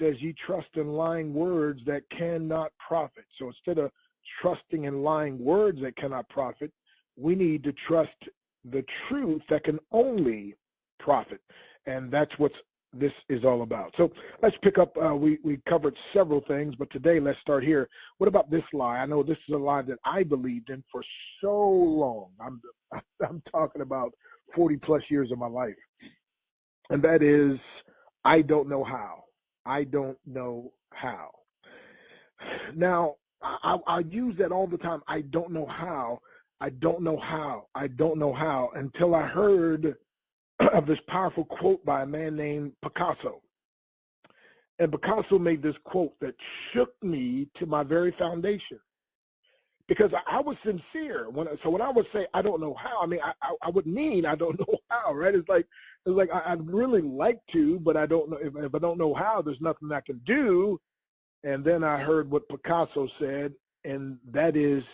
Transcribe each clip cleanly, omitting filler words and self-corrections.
as ye trust in lying words that cannot profit. So instead of trusting in lying words that cannot profit, we need to trust the truth that can only profit. And that's what this is all about. So let's pick up. We covered several things, but today let's start here. What about this lie? I know this is a lie that I believed in for so long. I'm talking about 40 plus years of my life. And that is, I don't know how. I don't know how. Now, I use that all the time. I don't know how. I don't know how. I don't know how, until I heard of this powerful quote by a man named Picasso. And Picasso made this quote that shook me to my very foundation, because I was sincere. When I would say I don't know how, I mean I would mean I don't know how, right? It's like I'd really like to, but I don't know. If I don't know how, there's nothing I can do. And then I heard what Picasso said, and that is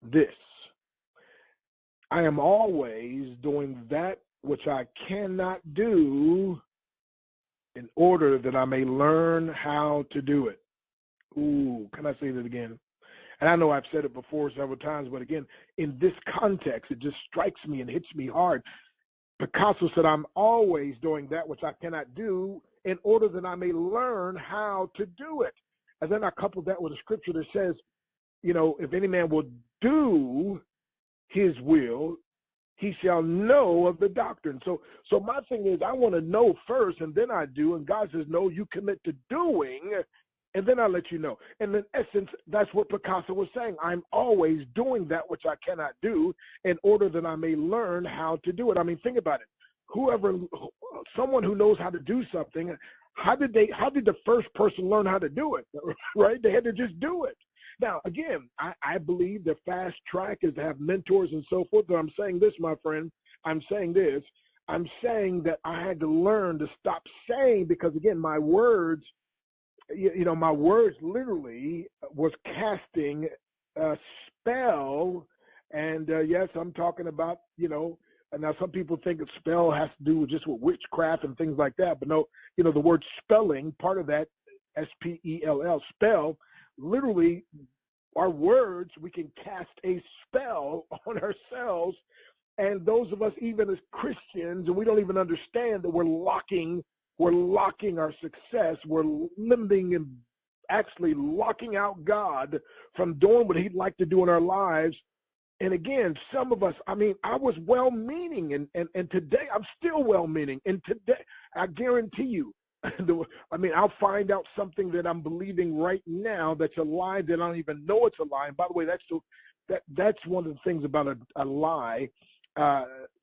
this: I am always doing that which I cannot do in order that I may learn how to do it. Ooh, can I say that again? And I know I've said it before several times, but again, in this context, it just strikes me and hits me hard. Picasso said, I'm always doing that which I cannot do in order that I may learn how to do it. And then I coupled that with a scripture that says, you know, if any man will do his will, he shall know of the doctrine. So my thing is, I want to know first, and then I do. And God says, no, you commit to doing, and then I'll let you know. And in essence, that's what Picasso was saying. I'm always doing that which I cannot do in order that I may learn how to do it. I mean, think about it. Someone who knows how to do something, how did the first person learn how to do it? Right? They had to just do it. Now, again, I believe the fast track is to have mentors and so forth. But I'm saying this, my friend. I'm saying this. I'm saying that I had to learn to stop saying, because, again, my words, my words literally was casting a spell. And, yes, I'm talking about, now some people think a spell has to do just with witchcraft and things like that. But no, the word spelling, part of that, S-P-E-L-L, spell, literally, our words, we can cast a spell on ourselves. And those of us, even as Christians, and we don't even understand that we're locking our success. We're limiting and actually locking out God from doing what he'd like to do in our lives. And again, some of us, I mean, I was well-meaning, and today I'm still well-meaning. And today, I guarantee you, I'll find out something that I'm believing right now that's a lie that I don't even know it's a lie. And by the way, that's one of the things about a lie.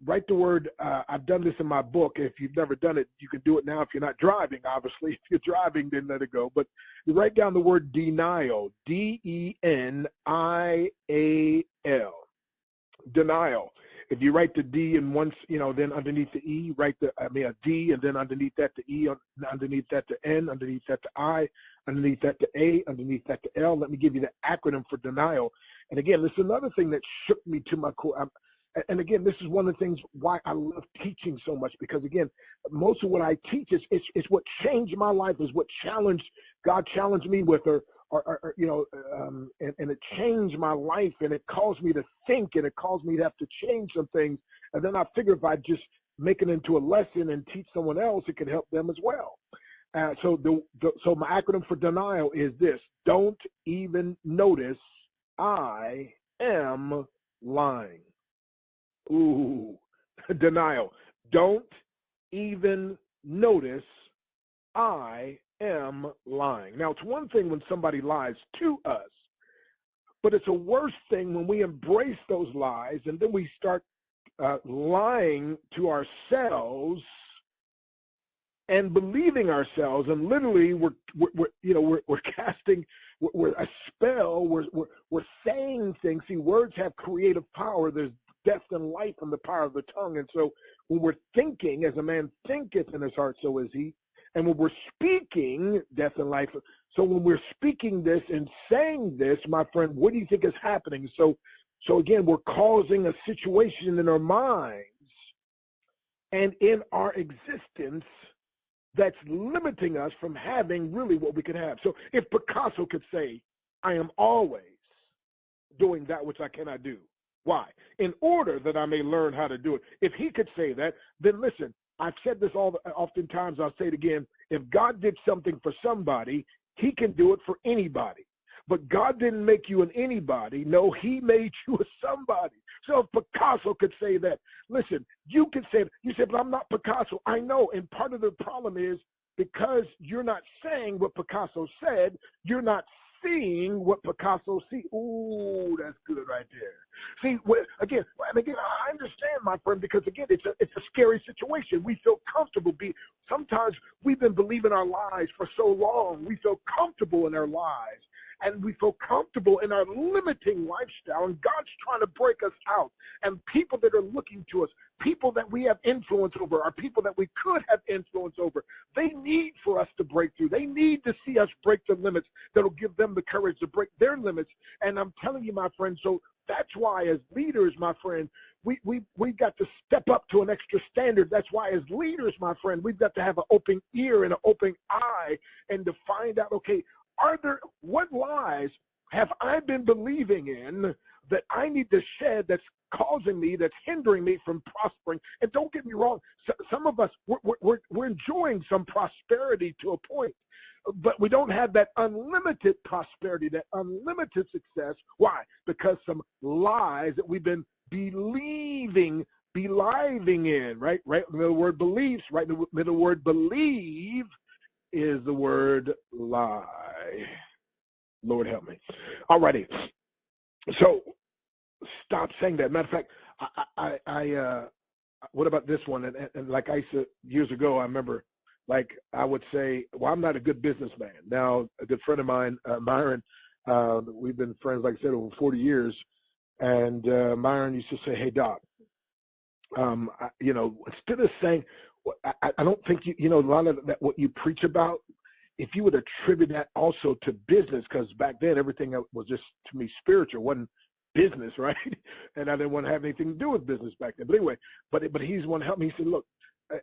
Write the word, I've done this in my book. If you've never done it, you can do it now if you're not driving, obviously. If you're driving, then let it go. But you write down the word denial, D-E-N-I-A-L, denial. If you write the D and once, then underneath the E, write a D, and then underneath that the E, underneath that the N, underneath that the I, underneath that the A, underneath that the L. Let me give you the acronym for denial. And again, this is another thing that shook me to my core. And again, this is one of the things why I love teaching so much, because again, most of what I teach is what changed my life, is what God challenged me with, and it changed my life, and it caused me to think, and it caused me to have to change some things. And then I figured if I just make it into a lesson and teach someone else, it could help them as well. So my acronym for denial is this: don't even notice I am lying. Ooh, denial. Don't even notice I am lying. Now, it's one thing when somebody lies to us, but it's a worse thing when we embrace those lies and then we start lying to ourselves and believing ourselves, and literally we're casting a spell. We're saying things. See, words have creative power. There's death and life in the power of the tongue. And so when we're thinking, as a man thinketh in his heart, so is he. And when we're speaking, death and life. So when we're speaking this and saying this, my friend, what do you think is happening? So again, we're causing a situation in our minds and in our existence that's limiting us from having really what we could have. So if Picasso could say, I am always doing that which I cannot do. Why? In order that I may learn how to do it. If he could say that, then listen, I've said this oftentimes, I'll say it again. If God did something for somebody, he can do it for anybody. But God didn't make you an anybody. No, he made you a somebody. So if Picasso could say that, listen, you can say, you say, but I'm not Picasso. I know. And part of the problem is because you're not saying what Picasso said, you're not seeing what Picasso see. Ooh, that's good right there. See, again, I understand, my friend, because again, it's a scary situation. We feel comfortable. Sometimes we've been believing our lies for so long. We feel comfortable in our lies. And we feel comfortable in our limiting lifestyle, and God's trying to break us out. And people that are looking to us, people that we have influence over, are people that we could have influence over. They need for us to break through. They need to see us break the limits that'll give them the courage to break their limits. And I'm telling you, my friend, so that's why as leaders, my friend, we've got to step up to an extra standard. That's why as leaders, my friend, we've got to have an open ear and an open eye and to find out, okay, what lies have I been believing in that I need to shed that's causing me, that's hindering me from prospering? And don't get me wrong, some of us, we're enjoying some prosperity to a point, but we don't have that unlimited prosperity, that unlimited success. Why? Because some lies that we've been beLIEving in, right? Right in the word beliefs, right in the word believe is the word lie. Lord help me. All righty. So stop saying that. Matter of fact, what about this one? And like I said years ago, I remember, like I would say, well, I'm not a good businessman. Now, a good friend of mine, Myron, we've been friends, like I said, over 40 years. And Myron used to say, hey, Doc, instead of saying, I don't think a lot of that what you preach about, if you would attribute that also to business, because back then everything was just, to me, spiritual, wasn't business, right? And I didn't want to have anything to do with business back then. But anyway, but he's the one to help me. He said, look,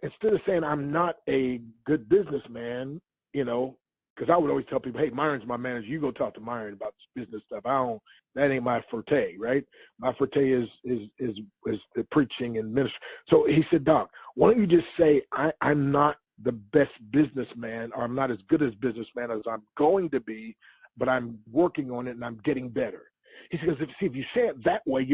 instead of saying I'm not a good businessman, because I would always tell people, hey, Myron's my manager. You go talk to Myron about this business stuff. That ain't my forte, right? My forte is the preaching and ministry. So he said, Doc, why don't you just say I'm not the best businessman, or I'm not as good as businessman as I'm going to be, but I'm working on it and I'm getting better. He says, if you say it that way,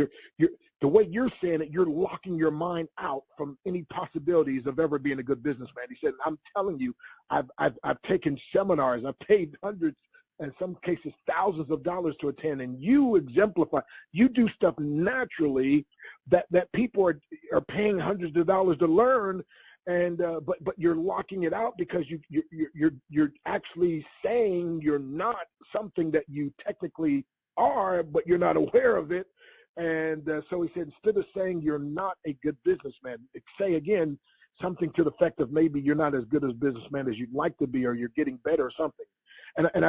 the way you're saying it, you're locking your mind out from any possibilities of ever being a good businessman. He said, I'm telling you, I've taken seminars, I've paid hundreds, in some cases thousands of dollars to attend, and you exemplify, you do stuff naturally that people are paying hundreds of dollars to learn. And but you're locking it out because you're actually saying you're not something that you technically are, but you're not aware of it. And so he said, instead of saying you're not a good businessman, say again something to the effect of maybe you're not as good as a businessman as you'd like to be, or you're getting better or something. And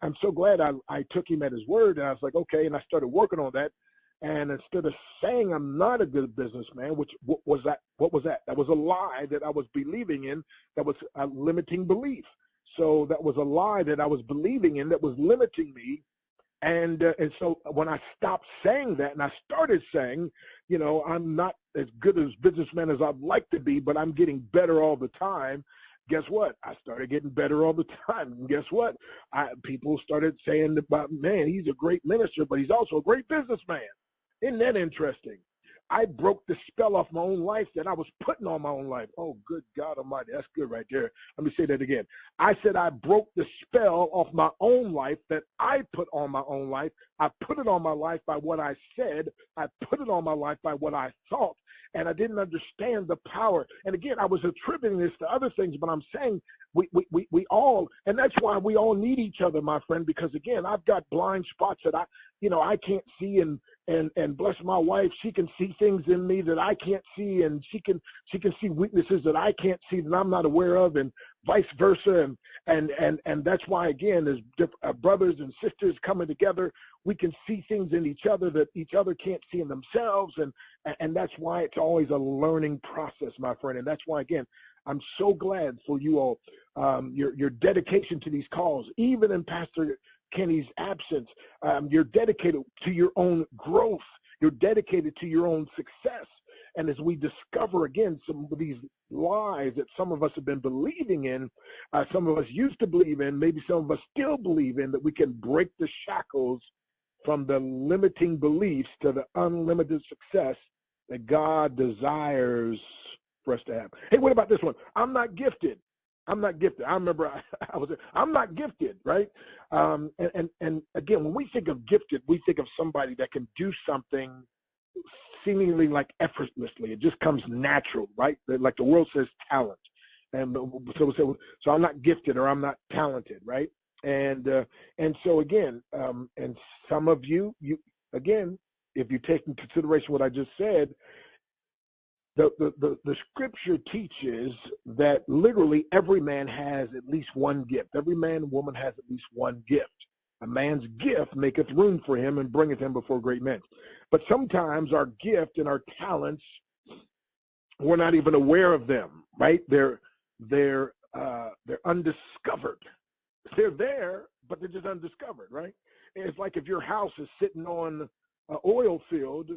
I'm so glad I took him at his word, and I was like, okay, and I started working on that. And instead of saying I'm not a good businessman, what was that? That was a lie that I was believing in. That was a limiting belief. So that was a lie that I was believing in that was limiting me. And so when I stopped saying that and I started saying, I'm not as good as businessman as I'd like to be, but I'm getting better all the time. Guess what? I started getting better all the time. And guess what? People started saying about, man, he's a great minister, but he's also a great businessman. Isn't that interesting? I broke the spell off my own life that I was putting on my own life. Oh, good God Almighty. That's good right there. Let me say that again. I said I broke the spell off my own life that I put on my own life. I put it on my life by what I said. I put it on my life by what I thought. And I didn't understand the power. And again, I was attributing this to other things, but I'm saying we all, and that's why we all need each other, my friend, because again, I've got blind spots that I can't see, and and bless my wife, she can see things in me that I can't see, and she can see weaknesses that I can't see, that I'm not aware of, and vice versa. And that's why, again, as brothers and sisters coming together, we can see things in each other that each other can't see in themselves, and that's why it's always a learning process, my friend. And that's why, again, I'm so glad for you all, your dedication to these calls, even in Pastor Kenny's absence. You're dedicated to your own growth. You're dedicated to your own success. And as we discover, again, some of these lies that some of us have been believing in, some of us used to believe in, maybe some of us still believe in, that we can break the shackles from the limiting beliefs to the unlimited success that God desires for us to have. Hey, what about this one? I'm not gifted. I'm not gifted. I remember I'm not gifted, right? And again, when we think of gifted, we think of somebody that can do something seemingly like effortlessly. It just comes natural, right? Like the world says, talent. And so I'm not gifted, or I'm not talented, right? And so again, and some of you again, if you take into consideration what I just said, the scripture teaches that literally every man has at least one gift. Every man and woman has at least one gift. A man's gift maketh room for him and bringeth him before great men. But sometimes our gift and our talents, we're not even aware of them, right? They're undiscovered. They're there, but they're just undiscovered, right? It's like if your house is sitting on an oil field,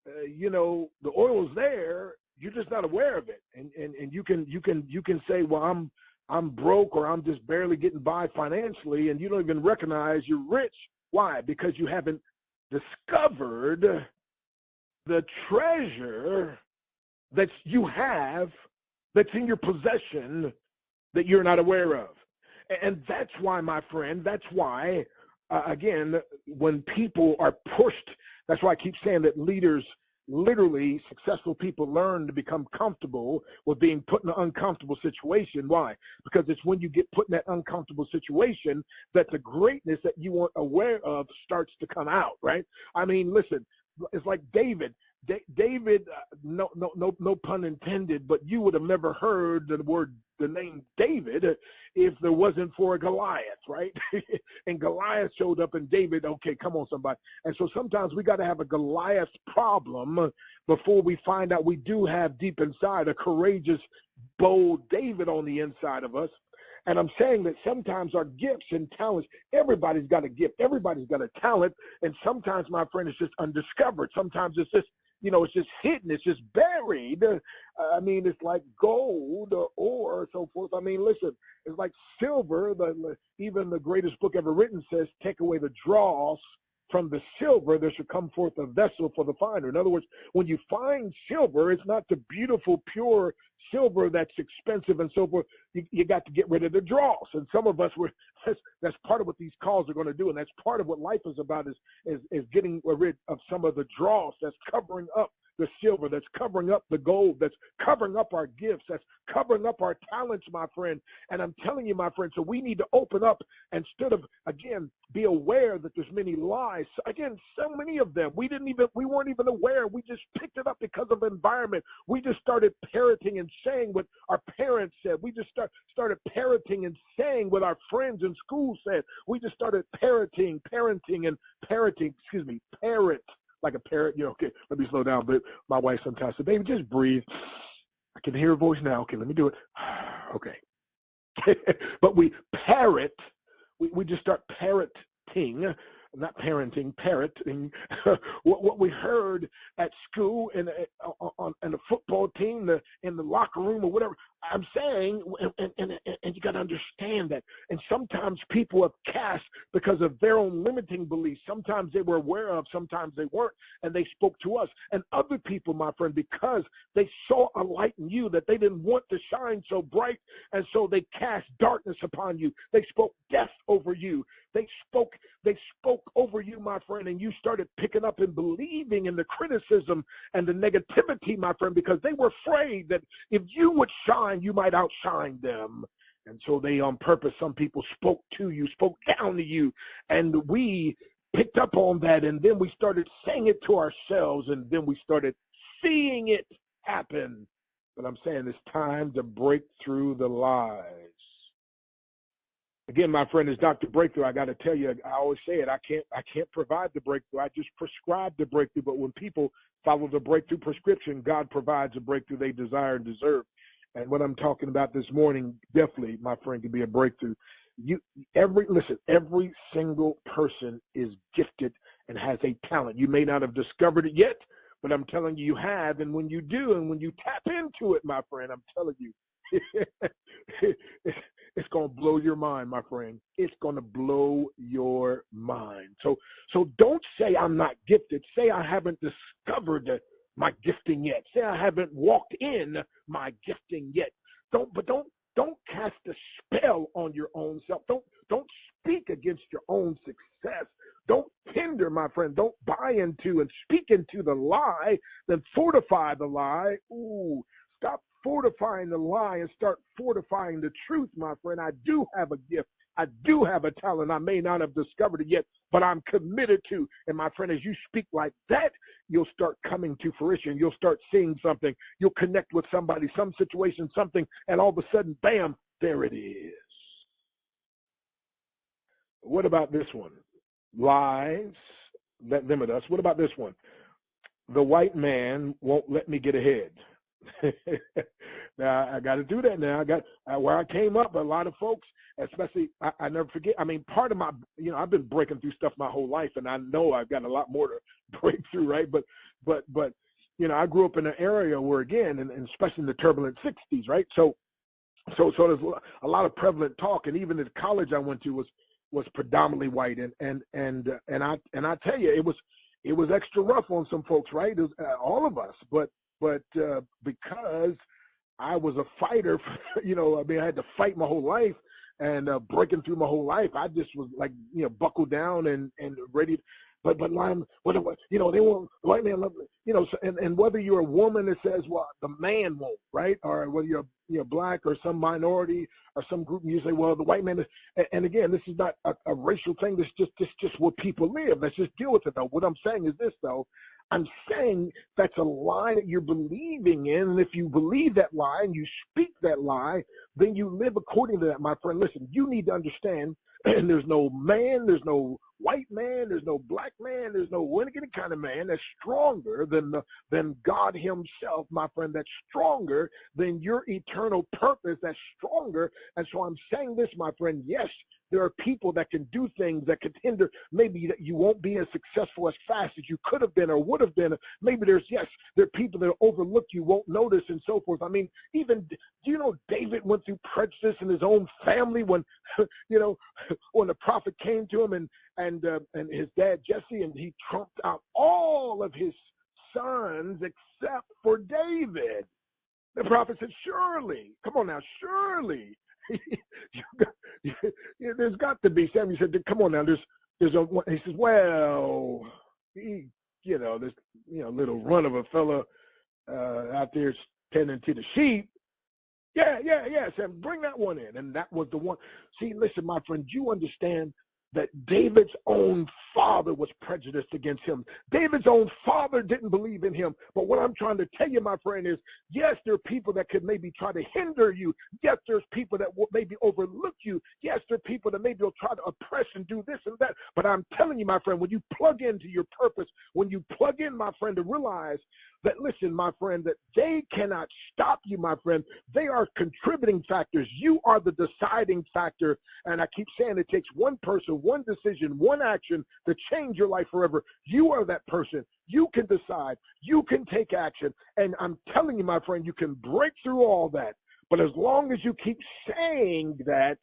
the oil is there, you're just not aware of it. And you can say, well, I'm broke, or I'm just barely getting by financially, and you don't even recognize you're rich. Why? Because you haven't discovered the treasure that you have that's in your possession that you're not aware of. And that's why, my friend, that's why, again, when people are pushed, that's why I keep saying that leaders, literally successful people, learn to become comfortable with being put in an uncomfortable situation. Why? Because it's when you get put in that uncomfortable situation that the greatness that you weren't aware of starts to come out, right? I mean, listen, it's like David. David, no pun intended, but you would have never heard the name David if there wasn't for a Goliath, right? And Goliath showed up, and David, okay, come on, somebody. And so sometimes we got to have a Goliath problem before we find out we do have deep inside a courageous, bold David on the inside of us. And I'm saying that sometimes our gifts and talents, everybody's got a gift, everybody's got a talent, and sometimes, my friend, it's just undiscovered. Sometimes it's just, it's just hidden, it's just buried. I mean, it's like gold or so forth. I mean, listen, it's like silver. Even the greatest book ever written says, take away the dross from the silver, there should come forth a vessel for the finder. In other words, when you find silver, it's not the beautiful, pure silver that's expensive and so forth. You got to get rid of the dross. And some of us, that's part of what these calls are going to do. And that's part of what life is about, is getting rid of some of the dross that's covering up the silver, that's covering up the gold, that's covering up our gifts, that's covering up our talents, my friend. And I'm telling you, my friend, so we need to open up instead of, again, be aware that there's many lies. Again, so many of them, we weren't even aware. We just picked it up because of environment. We just started parroting and saying what our parents said. We just started parroting and saying what our friends in school said. We just started parrot. Like a parrot, okay, let me slow down. But my wife sometimes says, baby, just breathe. I can hear her voice now. Okay, let me do it. Okay. But we parrot, we just start parroting, not parenting, parroting, what we heard at school and on the football team, in the locker room or whatever. I'm saying, and you got to understand that. And sometimes people have cast because of their own limiting beliefs. Sometimes they were aware of, sometimes they weren't, and they spoke to us. And other people, my friend, because they saw a light in you that they didn't want to shine so bright, and so they cast darkness upon you. They spoke death over you. They spoke over you, my friend, and you started picking up and believing in the criticism and the negativity, my friend, because they were afraid that if you would shine, you might outshine them. And so they, on purpose, some people spoke to you, spoke down to you. And we picked up on that, and then we started saying it to ourselves, and then we started seeing it happen. But I'm saying it's time to break through the lies. Again, my friend, is Dr. Breakthrough. I got to tell you, I always say it. I can't provide the breakthrough. I just prescribe the breakthrough. But when people follow the breakthrough prescription, God provides a breakthrough they desire and deserve. And what I'm talking about this morning, definitely, my friend, can be a breakthrough. Every single person is gifted and has a talent. You may not have discovered it yet, but I'm telling you, you have. And when you do, and when you tap into it, my friend, I'm telling you, it's going to blow your mind, my friend. It's going to blow your mind. So don't say I'm not gifted. Say I haven't discovered my gifting yet. Say I haven't walked in my gifting yet. Don't cast a spell on your own self. Don't speak against your own success. Don't hinder, my friend. Don't buy into and speak into the lie, then fortify the lie. Ooh, stop fortifying the lie and start fortifying the truth, my friend. I do have a gift. I do have a talent. I may not have discovered it yet, but I'm committed to. And my friend, as you speak like that, you'll start coming to fruition. You'll start seeing something. You'll connect with somebody, some situation, something, and all of a sudden, bam, there it is. What about this one? Lies that limit us. What about this one? The white man won't let me get ahead. Now, I got to do that now. Where I came up, a lot of folks, especially, I never forget. I mean, part of my, I've been breaking through stuff my whole life, and I know I've got a lot more to break through, right? But I grew up in an area where, again, and especially in the turbulent 60s, right? So there's a lot of prevalent talk, and even the college I went to was predominantly white, and I tell you, it was extra rough on some folks, right? It was, all of us, but because I was a fighter, I had to fight my whole life and breaking through my whole life. I just was like, buckled down and ready. But Lime, they want the white man love, and whether you're a woman that says, well, the man won't, right? Or whether you're black or some minority or some group, and you say, well, the white man is, and again, this is not a racial thing. This is just where people live. Let's just deal with it, though. What I'm saying is this, though. I'm saying that's a lie that you're believing in, and if you believe that lie and you speak that lie, then you live according to that, my friend. Listen, you need to understand, and there's no man, there's no white man, there's no black man, there's no any kind of man that's stronger than God himself, my friend, that's stronger than your eternal purpose, that's stronger. And so I'm saying this, my friend, yes, there are people that can do things that could hinder, maybe that you won't be as successful as fast as you could have been or would have been. Maybe there are people that overlook you, won't notice, and so forth. I mean, even, do you know David went through prejudice in his own family when, when the prophet came to him and his dad Jesse, and he trumped out all of his sons except for David. The prophet said, surely, come on now, surely. There's got to be. Samuel said, come on now, he says, well, this little run of a fella out there tending to the sheep. Yeah, Sam, bring that one in. And that was the one. See, listen, my friend, you understand that David's own father was prejudiced against him. David's own father didn't believe in him. But what I'm trying to tell you, my friend, is yes, there are people that could maybe try to hinder you. Yes, there's people that will maybe overlook you. Yes, there are people that maybe will try to oppress and do this and that. But I'm telling you, my friend, when you plug into your purpose, when you plug in, my friend, to realize that, listen, my friend, that they cannot stop you, my friend. They are contributing factors. You are the deciding factor. And I keep saying it takes one person, one decision, one action to change your life forever. You are that person. You can decide. You can take action. And I'm telling you, my friend, you can break through all that. But as long as you keep saying that,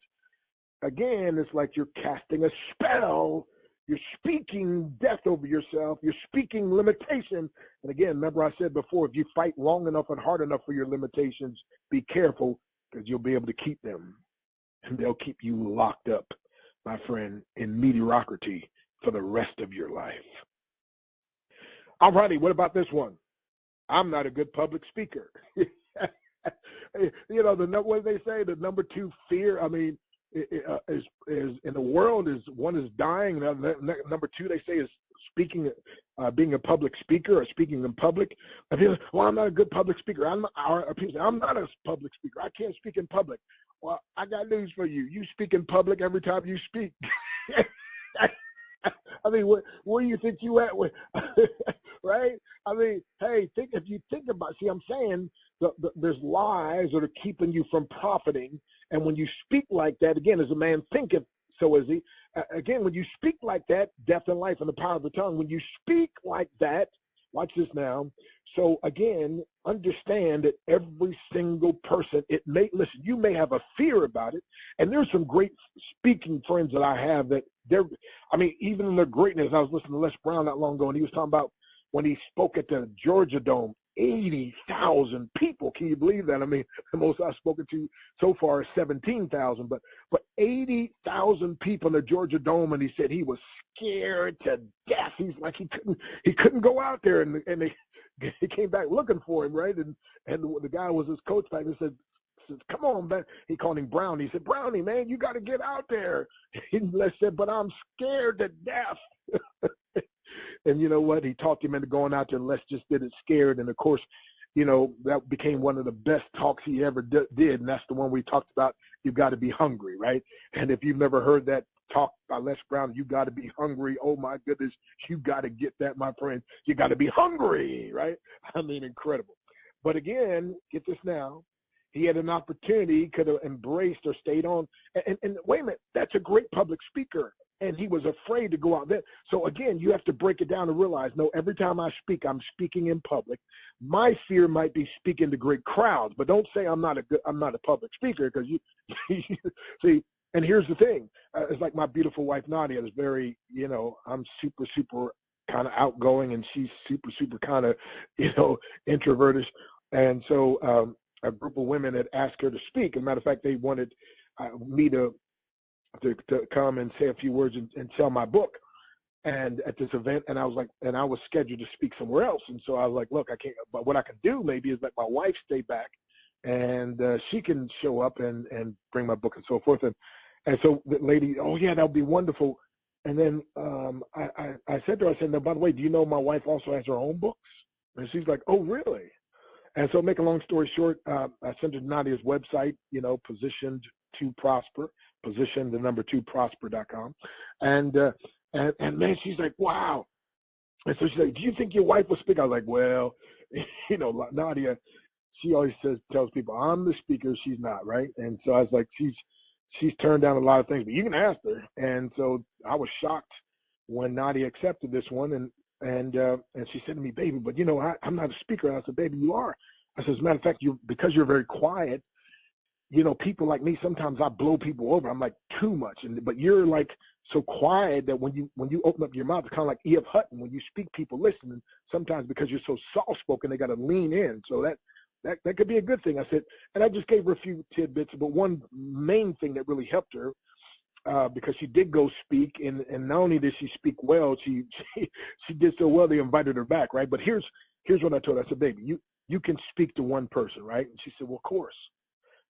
again, it's like you're casting a spell. You're speaking death over yourself. You're speaking limitation. And again, remember I said before, if you fight long enough and hard enough for your limitations, be careful, because you'll be able to keep them. And they'll keep you locked up, my friend, in mediocrity for the rest of your life. All righty, what about this one? I'm not a good public speaker. What they say, the number two fear, is in the world is one is dying. Number two, they say, is speaking, being a public speaker or speaking in public. And people say, well, I'm not a good public speaker. I'm not a public speaker. I can't speak in public. Well, I got news for you. You speak in public every time you speak. I mean, where do you think you at with, right? I mean, hey, if you think about, see, I'm saying there's lies that are keeping you from profiting. And when you speak like that, again, as a man thinketh, so is he. Again, when you speak like that, death and life and the power of the tongue, when you speak like that, watch this now. So again, understand that every single person, listen, you may have a fear about it. And there's some great speaking friends that I have that even in their greatness, I was listening to Les Brown not long ago, and he was talking about when he spoke at the Georgia Dome, 80,000 people. Can you believe that? I mean, the most I've spoken to so far is 17,000, but 80,000 people in the Georgia Dome, and he said he was scared to death. He's like he couldn't go out there, and they came back looking for him, right? And the guy was his coach back and said, come on, man. He called him Brownie. He said, Brownie, man, you got to get out there. And Les said, but I'm scared to death. And you know what? He talked him into going out there, and Les just did it scared. And, of course, that became one of the best talks he ever did, and that's the one we talked about, you got to be hungry, right? And if you've never heard that talk by Les Brown, you got to be hungry. Oh, my goodness, you got to get that, my friend. You got to be hungry, right? I mean, incredible. But, again, get this now. He had an opportunity, he could have embraced or stayed on. And wait a minute, that's a great public speaker. And he was afraid to go out there. So again, you have to break it down and realize, no, every time I speak, I'm speaking in public. My fear might be speaking to great crowds, but don't say I'm not a public speaker, because you see. And here's the thing: it's like my beautiful wife Nadia is very, I'm super, super kind of outgoing, and she's super, super kind of, introverted. And so a group of women had asked her to speak. As a matter of fact, they wanted me to come and say a few words and sell my book, and at this event. And I was like, and I was scheduled to speak somewhere else. And so I was like, look, I can't, but what I can do maybe is let my wife stay back, and she can show up and bring my book and so forth. And so the lady, oh yeah, that would be wonderful. And then I said to her, I said, now, by the way, do you know my wife also has her own books? And she's like, oh, really? And so, make a long story short, I sent her to Nadia's website, Positioned to Prosper, position2prosper.com. And man, she's like, wow. And so she's like, do you think your wife will speak? I was like, well, Nadia, she always tells people, I'm the speaker, she's not, right? And so I was like, she's turned down a lot of things, but you can ask her. And so I was shocked when Nadia accepted this one, and she said to me, baby, but I'm not a speaker. And I said, baby, you are. I said, as a matter of fact, because you're very quiet, people like me, sometimes I blow people over. I'm like too much. But you're like so quiet that when you open up your mouth, it's kind of like E.F. Hutton. When you speak, people listen. And sometimes because you're so soft-spoken, they got to lean in. So that could be a good thing. I said, and I just gave her a few tidbits, but one main thing that really helped her, because she did go speak, and not only did she speak well, she did so well they invited her back, right? But here's what I told her. I said, baby, you can speak to one person, right? And she said, well, of course.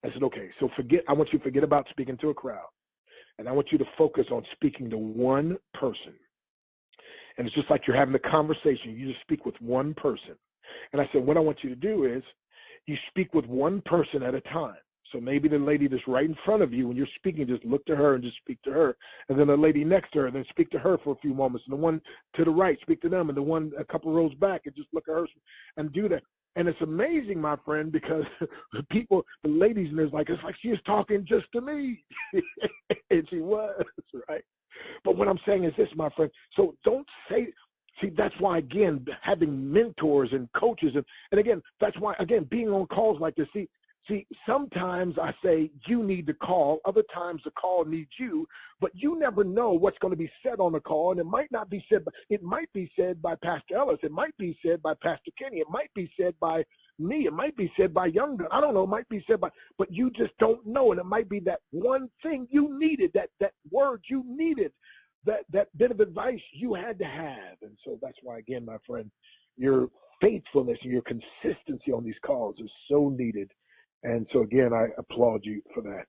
I said, okay, so I want you to forget about speaking to a crowd, and I want you to focus on speaking to one person. And it's just like you're having a conversation. You just speak with one person. And I said, what I want you to do is you speak with one person at a time. So maybe the lady that's right in front of you, when you're speaking, just look to her and just speak to her. And then the lady next to her, then speak to her for a few moments. And the one to the right, speak to them. And the one a couple of rows back, and just look at her and do that. And it's amazing, my friend, because the ladies in there's like, it's like she was talking just to me. And she was, right? But what I'm saying is this, my friend. So don't say, see, that's why, again, having mentors and coaches, and again, that's why, again, being on calls like this, See, sometimes I say you need to call. Other times the call needs you, but you never know what's going to be said on the call, and it might not be said. It might be said by Pastor Ellis. It might be said by Pastor Kenny. It might be said by me. It might be said by Young Gun. I don't know. It might be said by, but you just don't know, and it might be that one thing you needed, that word you needed, that bit of advice you had to have. And so that's why, again, my friend, your faithfulness and your consistency on these calls is so needed. And so, again, I applaud you for that.